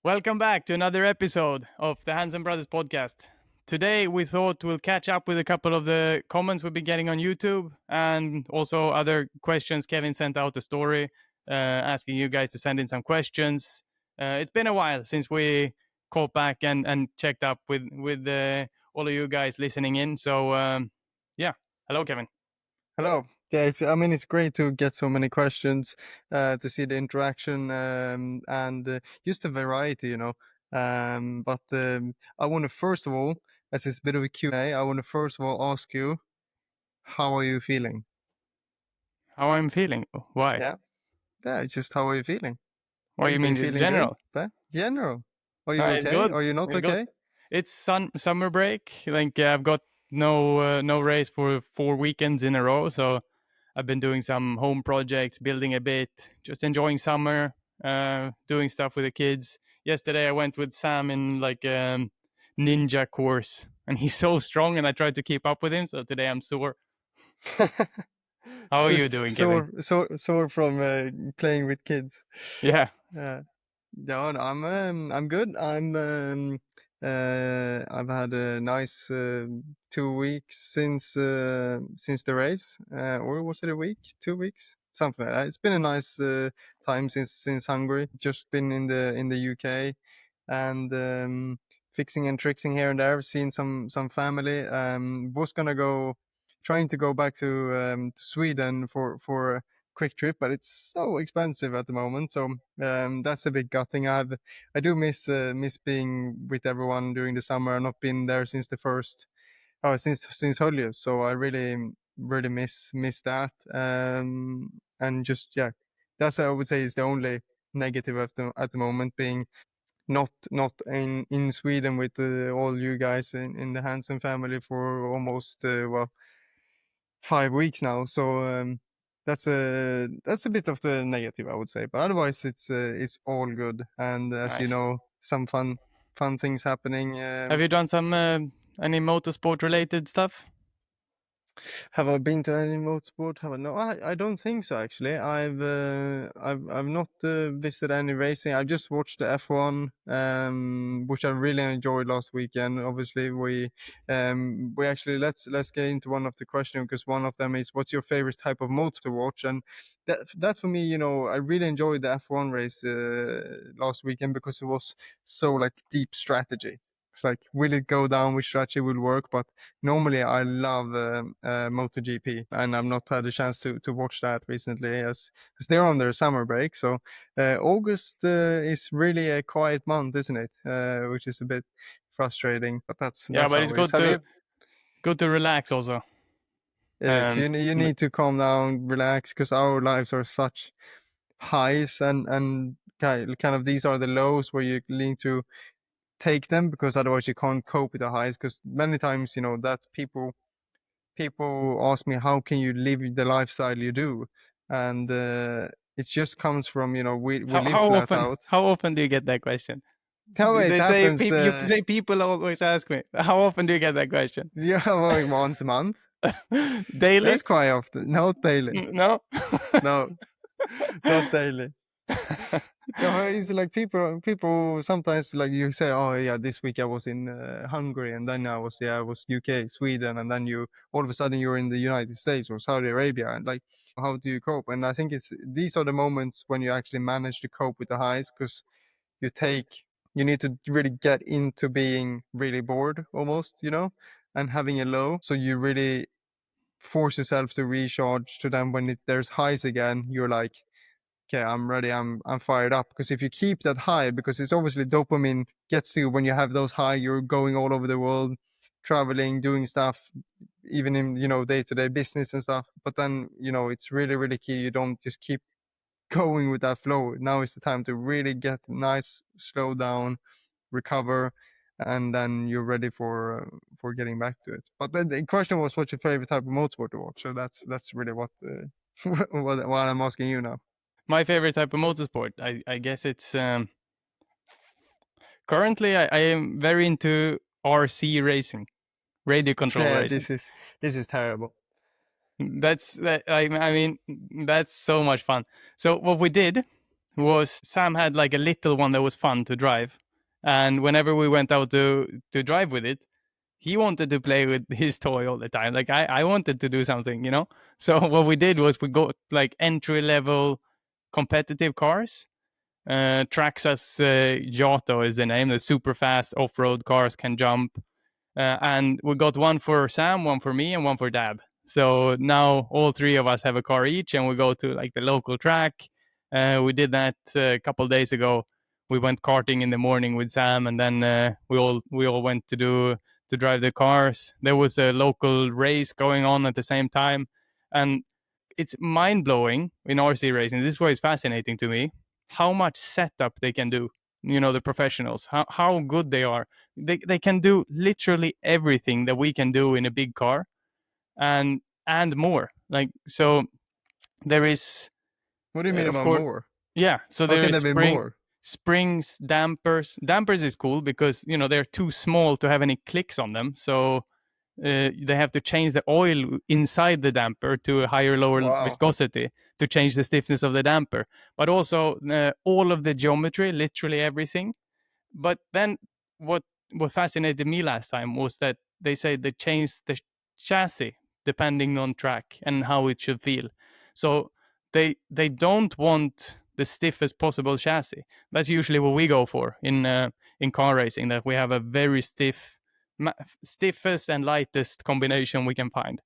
Welcome back to another episode of the Hansen Brothers Podcast. Today we thought we'll catch up with a couple of the comments we've been getting on YouTube and also other questions. Kevin sent out a story asking you guys to send in some questions. It's been a while since we caught back and checked up with all of you guys listening in. So yeah, hello Kevin. Hello. Yeah, it's great to get so many questions, to see the interaction, and just the variety, But I want to first of all, as it's a bit of a Q&A, I want to first of all ask you, how are you feeling? How I'm feeling? Why? Yeah, just how are you feeling? What do you Are mean? you It's feeling good? general. General. Are you It's okay? good. Are you not It's good. okay? It's summer break. Like I've got no race for 4 weekends in a row, so I've been doing some home projects, building a bit, just enjoying summer, doing stuff with the kids. Yesterday I went with Sam in like ninja course, and he's so strong, and I tried to keep up with him. So today I'm sore. How are you doing, Kevin? Sore from playing with kids. Yeah. Yeah, no, I'm good. I've had a nice 2 weeks since the race, or was it a week? 2 weeks, something like that. It's been a nice time since Hungary. Just been in the UK and fixing and trixing here and there. Seen some family. Was gonna trying to go back to Sweden for a quick trip, but it's so expensive at the moment. So that's a bit gutting. I do miss being with everyone during the summer. I've not been there since since Höljes, so I really miss that. And just that's I would say is the only negative at the moment, being not in Sweden with all you guys in the Hansen family for almost 5 weeks now. So that's a bit of the negative, I would say. But otherwise, it's all good. And as you Nice. know, some fun things happening. Have you done some any motorsport related stuff? Have I been to any motorsport? Have I? No, I don't think so. Actually, I've not visited any racing. I just watched the F1, which I really enjoyed last weekend. Obviously, we actually let's get into one of the questions, because one of them is, what's your favorite type of motor to watch? And that for me, I really enjoyed the F1 race last weekend, because it was so like deep strategy. It's like, will it go down? Which strategy will work? But normally I love MotoGP, and I've not had a chance to watch that recently, as they're on their summer break. So August is really a quiet month, isn't it? Which is a bit frustrating, but that's Yeah, but how it's it is. good to relax also. It is. You need to calm down, relax, because our lives are such highs, and kind of these are the lows where you need to take them, because otherwise you can't cope with the highs. Because many times, that people ask me, how can you live the lifestyle you do? And it just comes from, we live flat out. How often do you get that question? How it They say happens, you say people always ask me. How often do you get that question? yeah, like once a month. Daily? That's quite often. Not daily. No. No, not daily. It's like people sometimes, like, you say, oh yeah, this week I was in Hungary, and then I was UK, Sweden, and then you all of a sudden you're in the United States or Saudi Arabia, and like, how do you cope? And I think these are the moments when you actually manage to cope with the highs, because you need to really get into being really bored almost, and having a low, so you really force yourself to recharge, to then when there's highs again, you're like, okay, I'm ready, I'm fired up. Because if you keep that high, because it's obviously dopamine gets to you when you have those high, you're going all over the world, traveling, doing stuff, even in day-to-day business and stuff. But then it's really, really key you don't just keep going with that flow. Now is the time to really get nice, slow down, recover, and then you're ready for getting back to it. But then the question was, what's your favorite type of motorsport to watch? So that's really what what I'm asking you now. My favorite type of motorsport, I guess it's currently I am very into RC racing, radio control Yeah, racing. this is terrible. I mean, that's so much fun. So what we did was Sam had like a little one that was fun to drive, and whenever we went out to drive with it, he wanted to play with his toy all the time. Like I wanted to do something, you know. So what we did was we got like entry level competitive cars. Traxxas Giotto is the name. The super fast off road cars, can jump. And we got one for Sam, one for me, and one for Dad. So now all three of us have a car each, and we go to like the local track. We did that a couple days ago. We went karting in the morning with Sam, and then we all went to drive the cars. There was a local race going on at the same time, and it's mind blowing in RC racing. This is why it's fascinating to me how much setup they can do. You know, the professionals, how good they are. They can do literally everything that we can do in a big car, and more. Like, so there is, What do you mean of about course, more? yeah. So How there can is there be more? springs, dampers. Dampers is cool because you know they're too small to have any clicks on them. So they have to change the oil inside the damper to a higher lower Wow. viscosity to change the stiffness of the damper, but also all of the geometry, literally everything. But then what fascinated me last time was that they say they changed the chassis depending on track and how it should feel. So they don't want the stiffest possible chassis. That's usually what we go for in car racing, that we have a very stiffest and lightest combination we can find,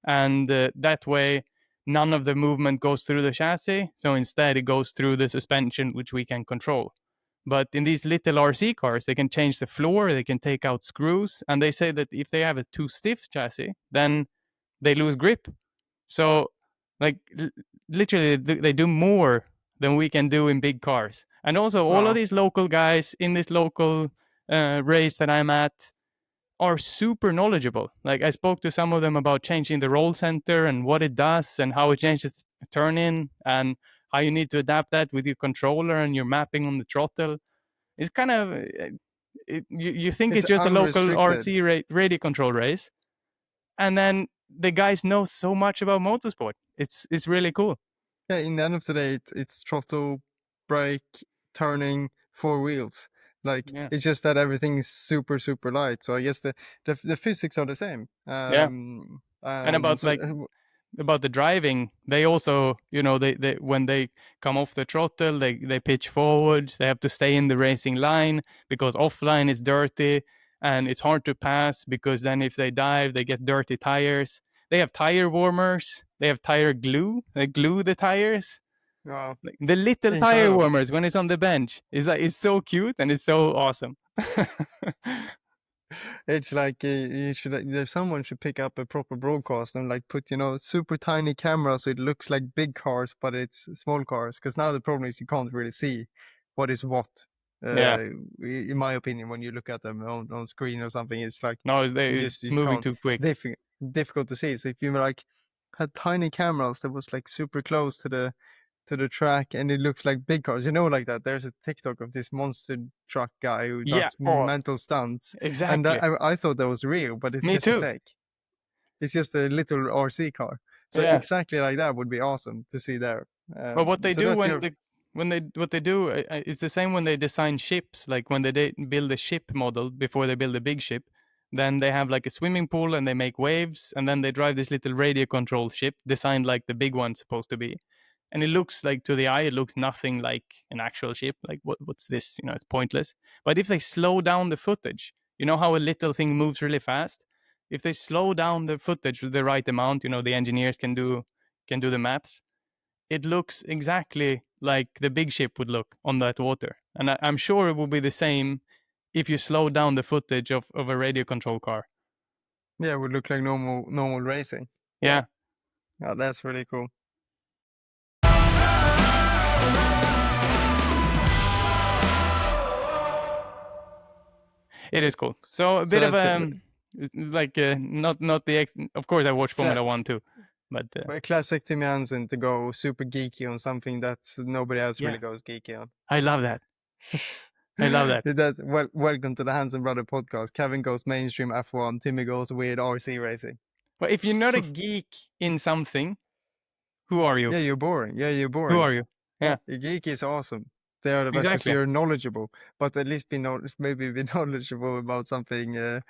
and that way none of the movement goes through the chassis. So instead it goes through the suspension, which we can control. But in these little RC cars, they can change the floor, they can take out screws, and they say that if they have a too stiff chassis, then they lose grip. So, like, literally, they do more than we can do in big cars. And also, all of Wow. these local guys in this local race that I'm at are super knowledgeable. Like, I spoke to some of them about changing the roll center and what it does and how it changes turn in and how you need to adapt that with your controller and your mapping on the throttle. It's kind of you think It's it's just a local unrestricted. RC radio control race, and then the guys know so much about motorsport. It's really cool. Yeah, in the end of the day, it's throttle, brake, turning, four wheels. Like Yeah, it's just that everything is super, super light. So I guess the physics are the same. yeah. And And so about the driving, they also, you know, they when they come off the throttle, they pitch forwards. They have to stay in the racing line because offline is dirty and it's hard to pass, because then if they dive, they get dirty tires. They have tire warmers. They have tire glue. They glue the tires. wow, Like the little tire incredible. warmers when it's on the bench is like, it's so cute and it's so awesome. It's like you should someone should pick up a proper broadcast and like put super tiny cameras so it looks like big cars but it's small cars, because now the problem is you can't really see what is what. Yeah. In my opinion, when you look at them on screen or something, it's like No, you it's moving can't. too It's quick. difficult to see. So if you like had tiny cameras that was like super close to the track and it looks like big cars, like that. There's a TikTok of this monster truck guy who Yeah. does Oh, mental stunts, and exactly. I thought that was real, but it's Me just a too. fake. It's just a little RC car. So Yeah. exactly like that would be awesome to see there. But what they So do that's when your what they do is the same when they design ships. Like when they build a ship model before they build a big ship, then they have like a swimming pool and they make waves, and then they drive this little radio control ship designed like the big one's supposed to be. And it looks like, to the eye, it looks nothing like an actual ship. Like what's this? You know, it's pointless. But if they slow down the footage, you know how a little thing moves really fast. If they slow down the footage the right amount, you know, the engineers can do the maths. It looks exactly like the big ship would look on that water. And I'm sure it will be the same if you slow down the footage of a radio control car. yeah, it would look like normal racing. Yeah. Yeah, that's really cool. It is cool. So a So bit of that's like not the of course I watch Formula One too, but a classic Timmy Hansen to go super geeky on something that nobody else yeah, really goes geeky on. I love that. I love that. Welcome to the Hansen Brother Podcast. Kevin goes mainstream F1. Timmy goes weird RC racing. But if you're not a geek in something, who are you? Yeah, you're boring. Yeah, you're Who boring. are you? Yeah, A geek is awesome. They are the best because exactly. you're knowledgeable, but at least maybe be knowledgeable about something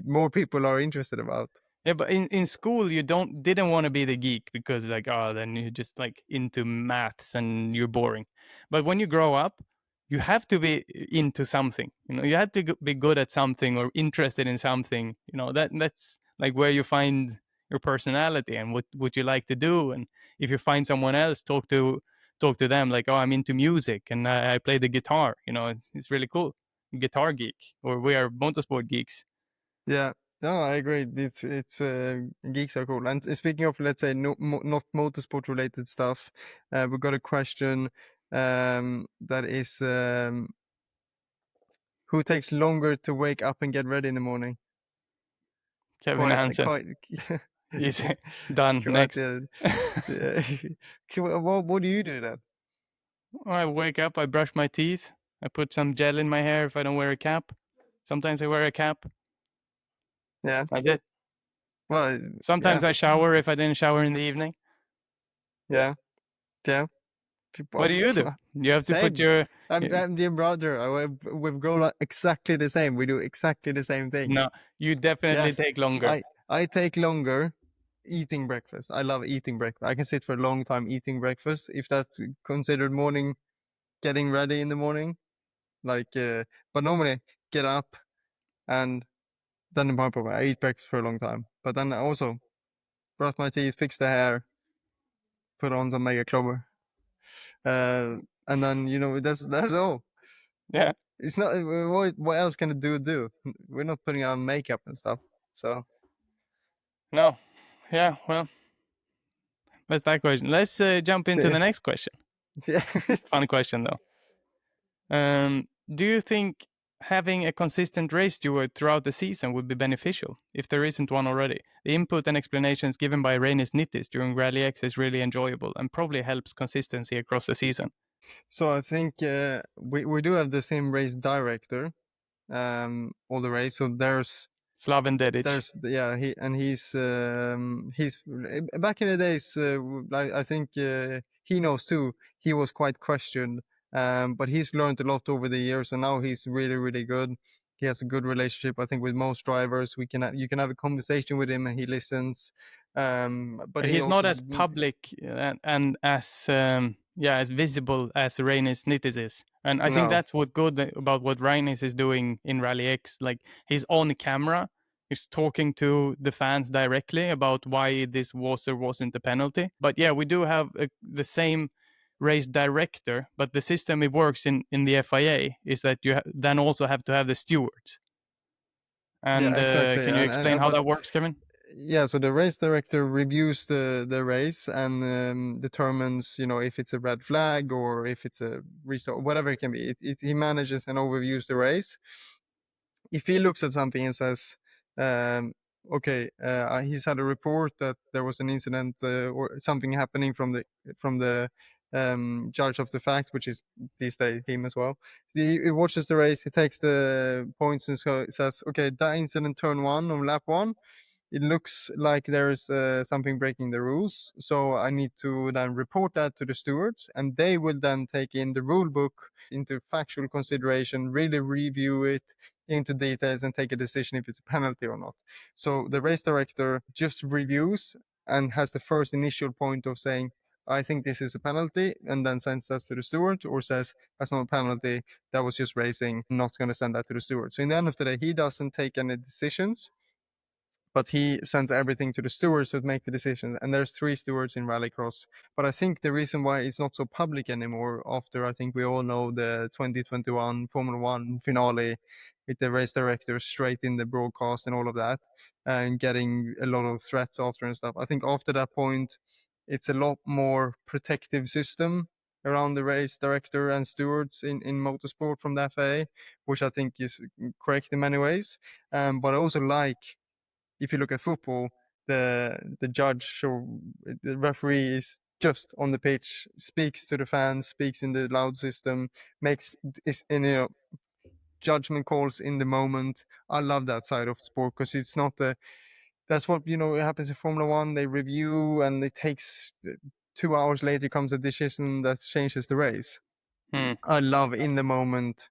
more people are interested about. Yeah, but in school you didn't want to be the geek because like then you're just like into maths and you're boring. But when you grow up, you have to be into something. You know, you have to be good at something or interested in something. You know, that's like where you find your personality and what you like to do. And if you find someone else, talk to them like, oh, I'm into music and I play the guitar. You know, it's really cool. Guitar geek, or we are motorsport geeks. Yeah, no, I agree. It's geeks are cool. And speaking of, let's say, not motorsport related stuff, we got a question that is who takes longer to wake up and get ready in the morning? Kevin Hansen. Quite. He's done. Quite. Next. Yeah. What do you do then? I wake up, I brush my teeth, I put some gel in my hair if I don't wear a cap. Sometimes I wear a cap. Yeah. That's it. Well, yeah, Sometimes I shower if I didn't shower in the evening. yeah, yeah. What do you do? You have to put Same. your. I'm dear brother. We've grown up exactly the same. We do exactly the same thing. No, you definitely Yes, take longer. I take longer eating breakfast. I love eating breakfast. I can sit for a long time eating breakfast if that's considered morning, getting ready in the morning. Like, but normally get up and then my problem. I eat breakfast for a long time, but then I also brush my teeth, fix the hair, put on some mega clover, and then that's all. Yeah. It's not what else can a dude do? We're not putting on makeup and stuff. So No. Yeah. Well, that's that question. Let's jump into the next question. yeah. Fun question though. Do you think having a consistent race steward throughout the season would be beneficial if there isn't one already? The input and explanations given by Rainis Nittis during Rally X is really enjoyable and probably helps consistency across the season. So I think we do have the same race director all the race. So Slaven Dedic. he's back in the days. I think he knows too. He was quite questioned, but he's learned a lot over the years, and now he's really good. He has a good relationship, I think, with most drivers. You can have a conversation with him, and he listens. But he He's also not as public and as visible as Rainis Nittis is. And I think no. that's what good about what Rainis is doing in Rally X. Like he's on camera, he's talking to the fans directly about why this was or wasn't a penalty. But yeah, we do have the same race director, but the system it works in the FIA is that you then also have to have the stewards. And Yeah, exactly. can you explain how But that works, Kevin? yeah, so the race director reviews the race and determines, if it's a red flag or if it's a restart, whatever it can be. He manages and overviews the race. If he looks at something and says, okay, he's had a report that there was an incident or something happening from the judge of the fact, which is these days him as well. So he watches the race, he takes the points and says, okay, that incident turn one on lap one, it looks like there's something breaking the rules. So I need to then report that to the stewards, and they will then take in the rule book into factual consideration, really review it into details, and take a decision if it's a penalty or not. So the race director just reviews and has the first initial point of saying, I think this is a penalty, and then sends that to the steward, or says that's not a penalty, that was just racing, not going to send that to the steward. So in the end of the day, he doesn't take any decisions, but he sends everything to the stewards to make the decision. And there's 3 stewards in Rallycross. But I think the reason why it's not so public anymore, after I think we all know the 2021 Formula One finale with the race director straight in the broadcast and all of that, and getting a lot of threats after and stuff. I think after that point, it's a lot more protective system around the race director and stewards in motorsport from the FIA, which I think is correct in many ways. But I also like, if you look at football, the judge or the referee is just on the pitch, speaks to the fans, speaks in the loud system, makes judgment calls in the moment. I love that side of sport because it's not that's what happens in Formula One. They review and it takes 2 hours later comes a decision that changes the race. Hmm. I love in the moment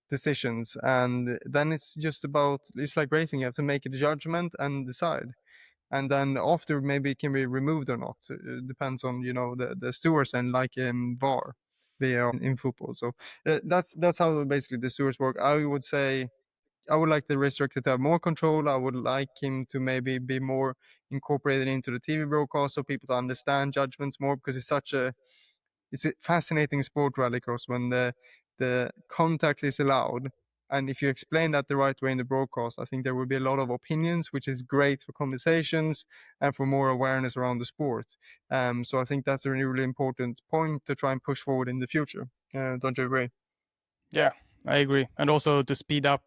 decisions, and then it's just about, it's like racing. You have to make a judgment and decide, and then after maybe it can be removed or not. It depends on the stewards, and like VAR in football. So that's how basically the stewards work. I would say I would like the race director to have more control. I would like him to maybe be more incorporated into the TV broadcast, so people to understand judgments more, because it's a fascinating sport, rallycross, when the contact is allowed. And if you explain that the right way in the broadcast, I think there will be a lot of opinions, which is great for conversations and for more awareness around the sport. So I think that's a really, really important point to try and push forward in the future. Don't you agree? Yeah, I agree. And also to speed up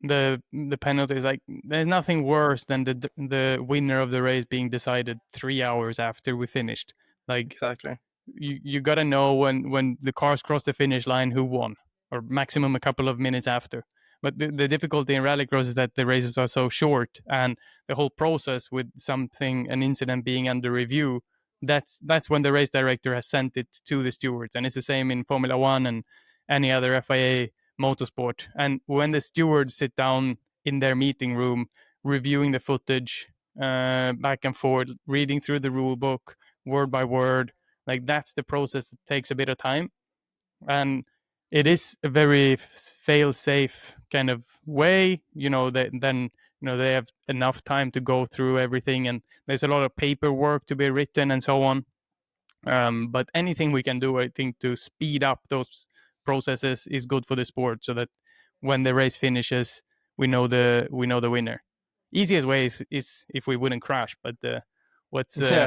the penalties, like there's nothing worse than the winner of the race being decided 3 hours after we finished. Like Exactly. you gotta know when the cars cross the finish line who won, or maximum a couple of minutes after. But the difficulty in rallycross is that the races are so short, and the whole process with an incident being under review, that's when the race director has sent it to the stewards, and it's the same in Formula One and any other FIA motorsport. And when the stewards sit down in their meeting room, reviewing the footage back and forth, reading through the rule book word by word, like that's the process that takes a bit of time, and it is a very fail-safe kind of way. Then they have enough time to go through everything, and there's a lot of paperwork to be written and so on. But anything we can do, I think, to speed up those processes is good for the sport, so that when the race finishes, we know the winner. Easiest way is if we wouldn't crash, but Yeah.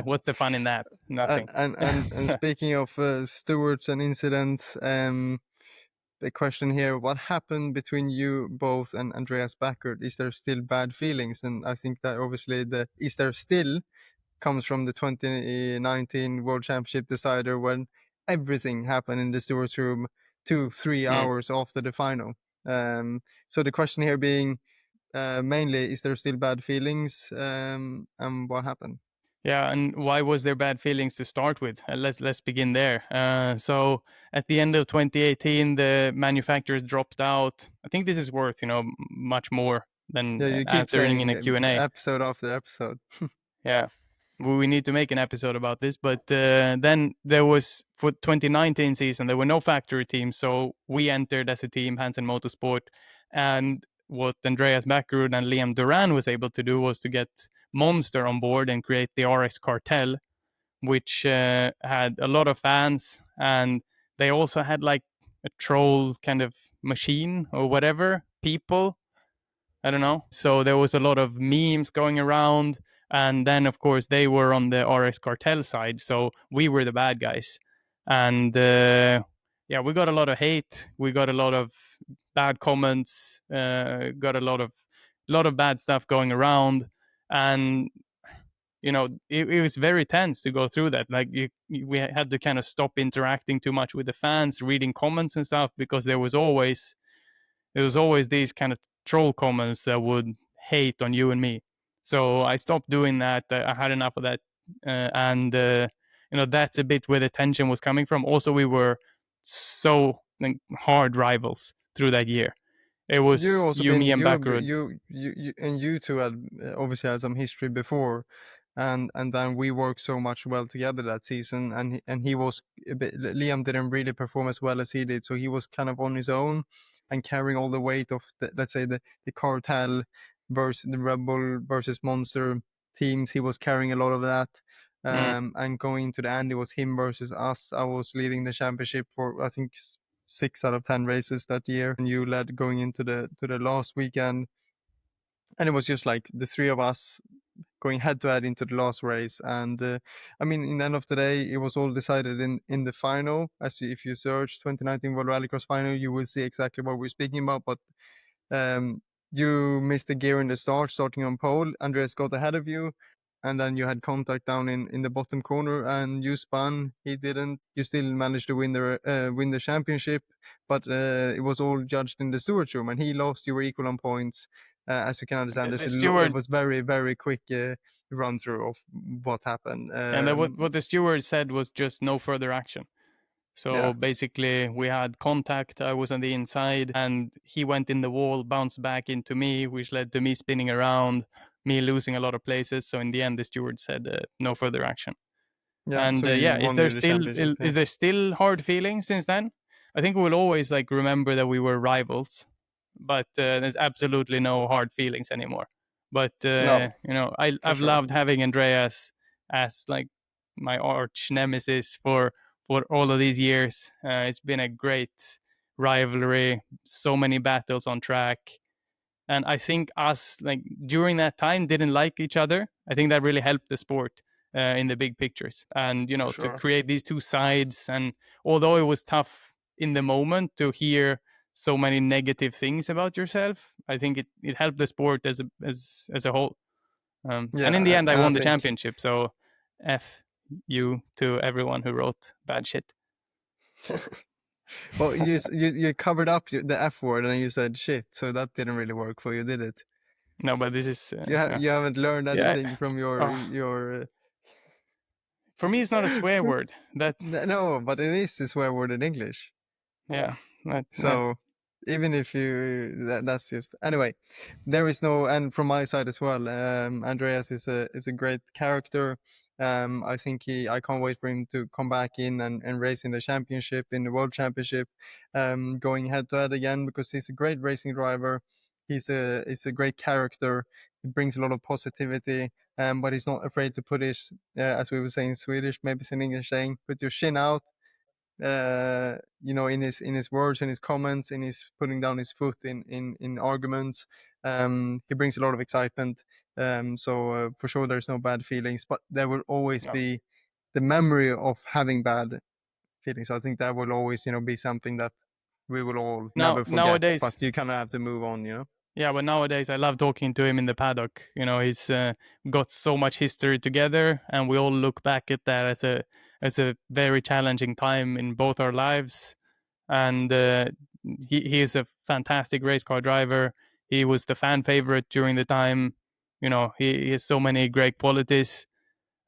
what's the fun in that? And Nothing. and speaking of stewards and incidents, the question here: what happened between you both and Andreas Backert? Is there still bad feelings? And I think that obviously the "is there still" comes from the 2019 World Championship decider, when everything happened in the stewards room 2-3 Mm. hours after the final. So the question here being, mainly, is there still bad feelings, and what happened? Yeah, and why was there bad feelings to start with? Let's begin there. So at the end of 2018, the manufacturers dropped out. I think this is worth much more than Yeah, you keep answering in saying a Q&A. episode after episode. Yeah, we need to make an episode about this. But then there was, for 2019 season, there were no factory teams, so we entered as a team, Hansen Motorsport, and what Andreas Backerud and Liam Duran was able to do was to get Monster on board and create the RX Cartel, which had a lot of fans, and they also had like a troll kind of machine or whatever people. I don't know. So there was a lot of memes going around, and then of course they were on the RX Cartel side, so we were the bad guys, and yeah, we got a lot of hate. We got a lot of bad comments. Got a lot of bad stuff going around, and it was very tense to go through that. Like we had to kind of stop interacting too much with the fans, reading comments and stuff, because there was always these kind of troll comments that would hate on you and me. So I stopped doing that. I had enough of that, and that's a bit where the tension was coming from. Also, we were so like, hard rivals through that year. It You was also you, been me, and Backrud. you and you two had obviously had some history before, and then we worked so much well together that season, and he was a bit, Liam didn't really perform as well as he did, so he was kind of on his own and carrying all the weight of let's say the cartel versus the Rebel versus Monster teams. He was carrying a lot of that. Mm. And going into the end, it was him versus us. I was leading the championship for, I think, 6 out of 10 races that year, and you led going into the last weekend, and it was just like the three of us going head to head into the last race. And I mean, in the end of the day, it was all decided in the final. If you search 2019 World Rallycross final, you will see exactly what we're speaking about. But um, you missed the gear in the start, starting on pole. Andreas got ahead of you, and then you had contact down in the bottom corner, and you spun. He didn't. You still managed to win the championship, but it was all judged in the stewards room, and he lost. You were equal on points. as you can understand, The it steward, was very, very quick run through of what happened. and what the steward said was just no further action. So Yeah, basically, we had contact. I was on the inside, and he went in the wall, bounced back into me, which led to me spinning around, me losing a lot of places. So in the end, the steward said no further action. yeah. And So you yeah, won you the championship. Yeah. is there still hard feelings since then? I think we'll always like remember that we were rivals, but there's absolutely no hard feelings anymore. But No, you know, for I've sure. loved having Andreas as like my arch nemesis for all of these years. It's been a great rivalry, so many battles on track, and I think us like during that time didn't like each other. I think that really helped the sport in the big pictures, and you For know, to sure. create these two sides. And although it was tough in the moment to hear so many negative things about yourself, I think it helped the sport as a whole. And in the Yeah, end, I and I won the think championship. So f you to everyone who wrote bad shit. well, you covered up the F word and you said shit, so that didn't really work for you, did it? No, but this is You haven't learned yeah. anything from Oh, your for me, it's not a swear word. That no, but it is a swear word in English. yeah. That, So even if that's just anyway, there is no, and from my side as well, Andreas is a great character. I think I can't wait for him to come back in and race in the championship, in the world championship, going head to head again, because he's a great racing driver. He's a great character. He brings a lot of positivity, but he's not afraid to put his, as we were saying in Swedish, maybe it's an English saying, put your shin out, in his words, in his comments, in his putting down his foot in arguments. He brings a lot of excitement. So for sure, there's no bad feelings, but there will always no. be the memory of having bad feelings. I think that will always, be something that we will all Now never forget. nowadays, But you kind of have to move on. yeah, but nowadays I love talking to him in the paddock. You know, he's got so much history together, and we all look back at that as a very challenging time in both our lives. And he is a fantastic race car driver. He was the fan favorite during the time. You know, he has so many great qualities.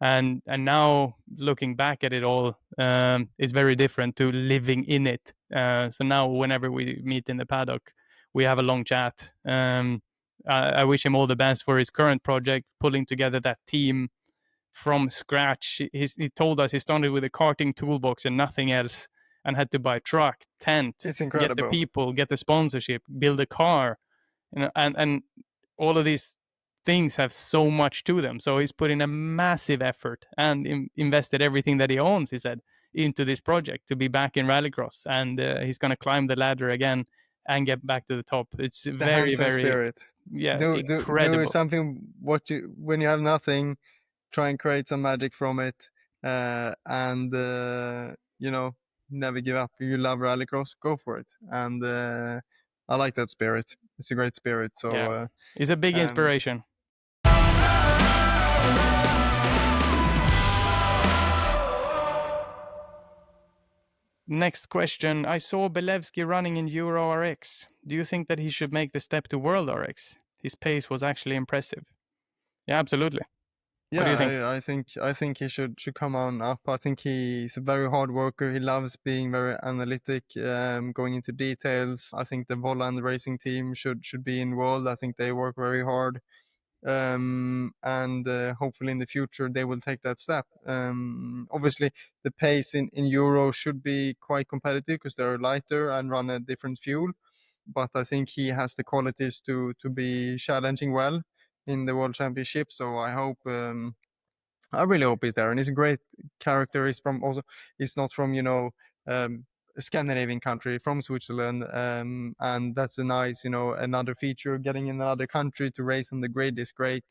And now looking back at it all, it's very different to living in it. So now whenever we meet in the paddock, we have a long chat. I wish him all the best for his current project, pulling together that team from scratch. He told us he started with a karting toolbox and nothing else, and had to buy a truck, tent, It's get the incredible. people, get the sponsorship, build a car, and all of these things have so much to them. So he's put in a massive effort and invested everything that he owns, he said, into this project to be back in rallycross, and he's going to climb the ladder again and get back to the top. It's The very, Hansen very, spirit. yeah, Do incredible. something what you when you have nothing, try and create some magic from it, and never give up. If you love rallycross, go for it. And I like that spirit. It's a great spirit. So Yeah, he's a big um, inspiration. Next question. I saw Belevskiy running in Euro RX. Do you think that he should make the step to World RX? His pace was actually impressive. Yeah, absolutely. What do you think? yeah, I think he should come on up. I think he's a very hard worker. He loves being very analytic, going into details. I think the Volland racing team should be involved. I think they work very hard. And hopefully in the future they will take that step. Obviously, the pace in Euro should be quite competitive because they're lighter and run a different fuel. But I think he has the qualities to be challenging well in the World Championship. So I really hope he's there, and he's a great character. He's not from a Scandinavian country, from Switzerland, and that's a nice another feature. Getting in another country to race on the grid is great,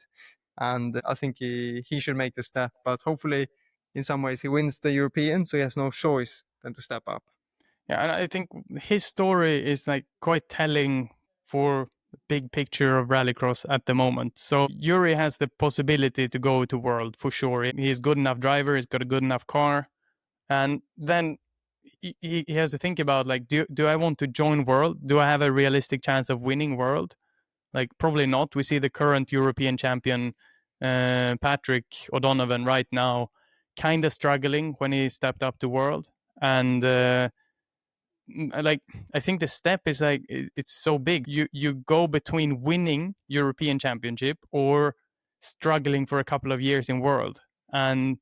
and I think he should make the step. But hopefully, in some ways, he wins the European, so he has no choice than to step up. Yeah, and I think his story is like quite telling for the big picture of rallycross at the moment. So Yuri has the possibility to go to World for sure. He's a good enough driver. He's got a good enough car, and then he has to think about like, do I want to join World? Do I have a realistic chance of winning World? Like probably not. We see the current European champion Patrick O'Donovan right now kind of struggling when he stepped up to world, and like I think the step is like it's so big. You go between winning European championship or struggling for a couple of years in world. And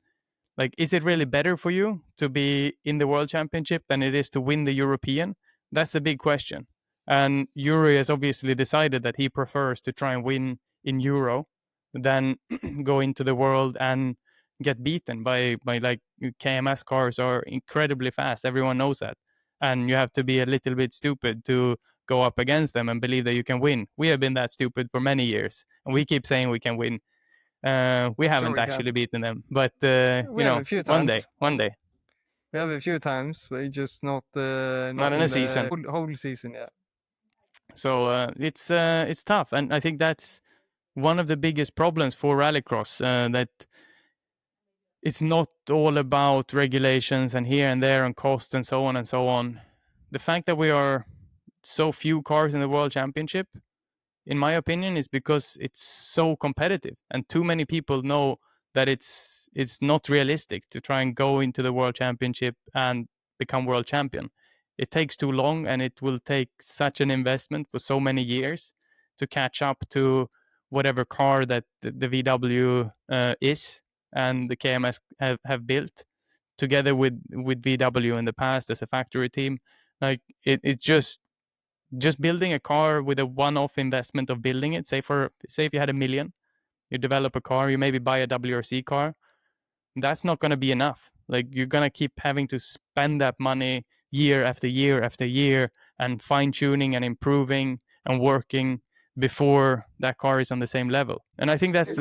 like, is it really better for you to be in the world championship than it is to win the European? That's the big question. And Yuri has obviously decided that he prefers to try and win in Euro than go into the world and get beaten by like KMS cars are incredibly fast. Everyone knows that. And you have to be a little bit stupid to go up against them and believe that you can win. We have been that stupid for many years, and we keep saying we can win. We haven't we actually can. beaten them, but We have a few one day, times. one day, We have a few times, but just not not in a in season. the whole season. Yeah. So it's tough, and I think that's one of the biggest problems for rallycross. That it's not all about regulations and here and there and cost and so on and so on. The fact that we are so few cars in the World Championship, in my opinion, is because it's so competitive and too many people know that it's not realistic to try and go into the World Championship and become world champion. It takes too long, and it will take such an investment for so many years to catch up to whatever car that the VW is and the KMS have built together with VW in the past as a factory team. Like it's just building a car with a one-off investment of building it. Say if you had $1 million, you develop a car, you maybe buy a WRC car. That's not going to be enough. Like you're going to keep having to spend that money year after year after year and fine tuning and improving and working before that car is on the same level. And I think that's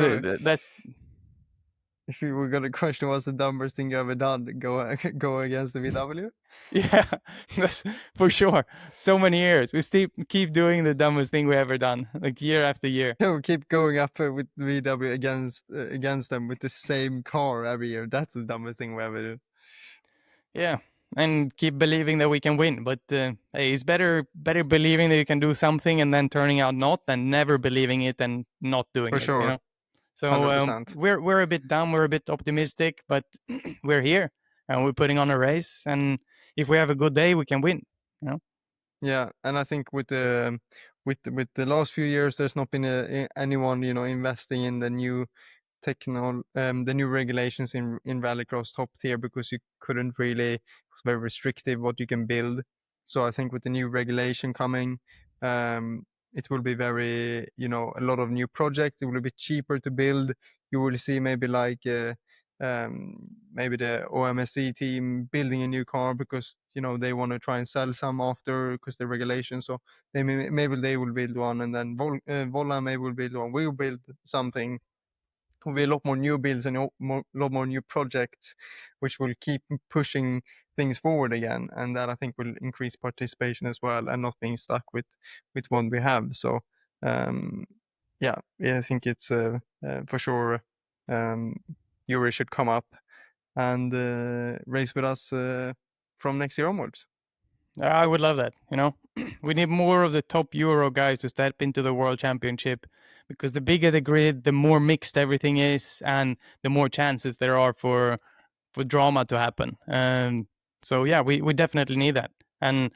If you were gonna question what's the dumbest thing you ever done, go against the VW. Yeah, that's for sure. So many years. We still keep doing the dumbest thing we ever done, like year after year. Yeah, we keep going up with VW against them with the same car every year. That's the dumbest thing we ever do. Yeah, and keep believing that we can win. But hey, it's better believing that you can do something and then turning out not, than never believing it and not doing For it. You sure, know. So 100%. we're a bit dumb, we're a bit optimistic, but we're here and we're putting on a race. And if we have a good day, we can win. You know. Yeah, and I think with the last few years, there's not been anyone investing in the new the new regulations in rallycross top tier, because you couldn't really, it was very restrictive what you can build. So I think with the new regulation coming, it will be very, a lot of new projects. It will be cheaper to build. You will see maybe like maybe the OMSC team building a new car because they want to try and sell some after, because the regulation. So maybe they will build one, and then Volla maybe will build one. We'll build something. Will be a lot more new builds and a lot more new projects, which will keep pushing things forward again, and that I think will increase participation as well, and not being stuck with what we have. So yeah, I think it's for sure Yuri should come up and race with us from next year onwards. I would love that. We need more of the top Euro guys to step into the World Championship, because the bigger the grid, the more mixed everything is, and the more chances there are for drama to happen. So yeah, we definitely need that. And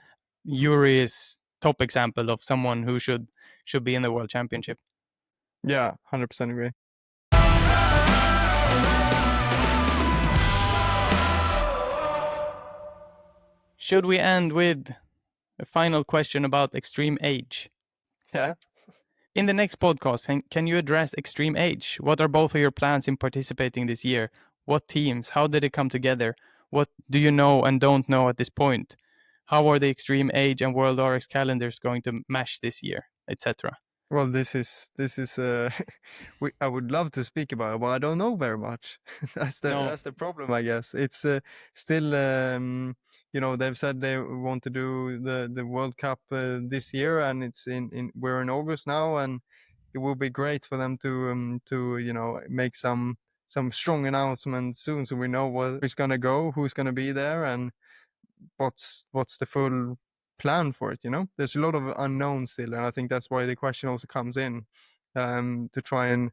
Yuri is top example of someone who should be in the World Championship. Yeah, 100% agree. Should we end with a final question about extreme age? Yeah. In the next podcast, can you address extreme age? What are both of your plans in participating this year? What teams? How did it come together? What do you know and don't know at this point? How are the extreme age and World RX calendars going to mesh this year, etc.? Well, this is I would love to speak about it, but I don't know very much. That's the problem, I guess. It's still they've said they want to do the World Cup this year, and it's we're in August now, and it will be great for them to make some strong announcements soon, so we know who's gonna go, who's gonna be there, and what's the full plan for it. There's a lot of unknowns still, and I think that's why the question also comes in, to try and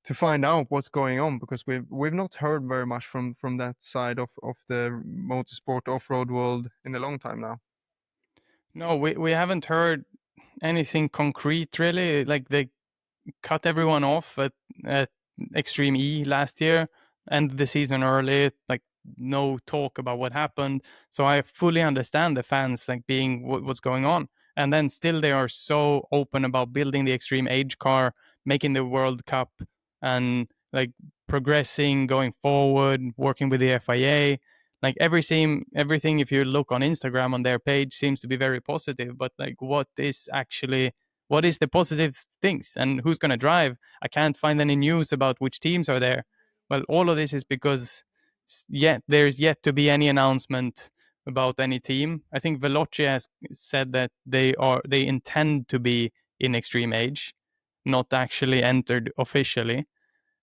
to find out what's going on, because we've not heard very much from that side of the motorsport off-road world in a long time now. No, we haven't heard anything concrete really. Like they cut everyone off at Extreme E last year, ended the season early, like no talk about what happened. So I fully understand the fans like being what's going on. And then still they are so open about building the Extreme Age car, making the World Cup, and like progressing, going forward, working with the FIA. Like everything, if you look on Instagram on their page, seems to be very positive. But like, what is the positive things and who's going to drive? I can't find any news about which teams are there. Well, all of this is because there's yet to be any announcement about any team. I think Veloce has said that they intend to be in Extreme Age, not actually entered officially.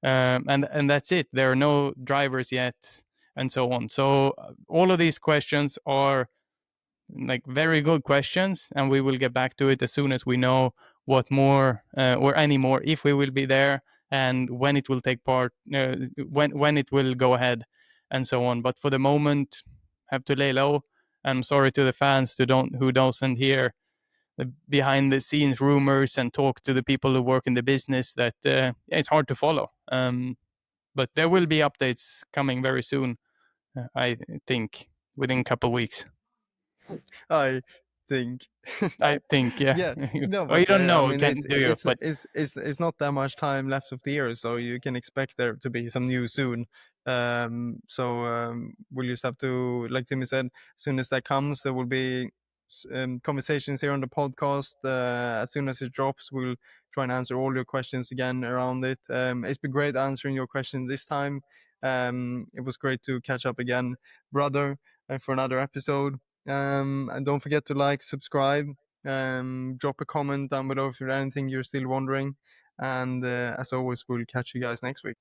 And that's it. There are no drivers yet, and so on. So all of these questions are like very good questions, and we will get back to it as soon as we know what more or any more, if we will be there and when it will take part, when it will go ahead, and so on. But for the moment, have to lay low. I'm sorry to the fans who doesn't hear the behind the scenes rumors and talk to the people who work in the business, that it's hard to follow. But there will be updates coming very soon, I think, within a couple of weeks. I think. I think, yeah. Yeah, no, Or you but don't I know, mean, do you? But it's not that much time left of the year, so you can expect there to be some news soon. So we'll just have to, like Timmy said, as soon as that comes, there will be conversations here on the podcast. As soon as it drops, we'll try and answer all your questions again around it. It's been great answering your question this time. It was great to catch up again, brother, for another episode. And don't forget to like, subscribe, drop a comment down below if there's anything you're still wondering. And as always, we'll catch you guys next week.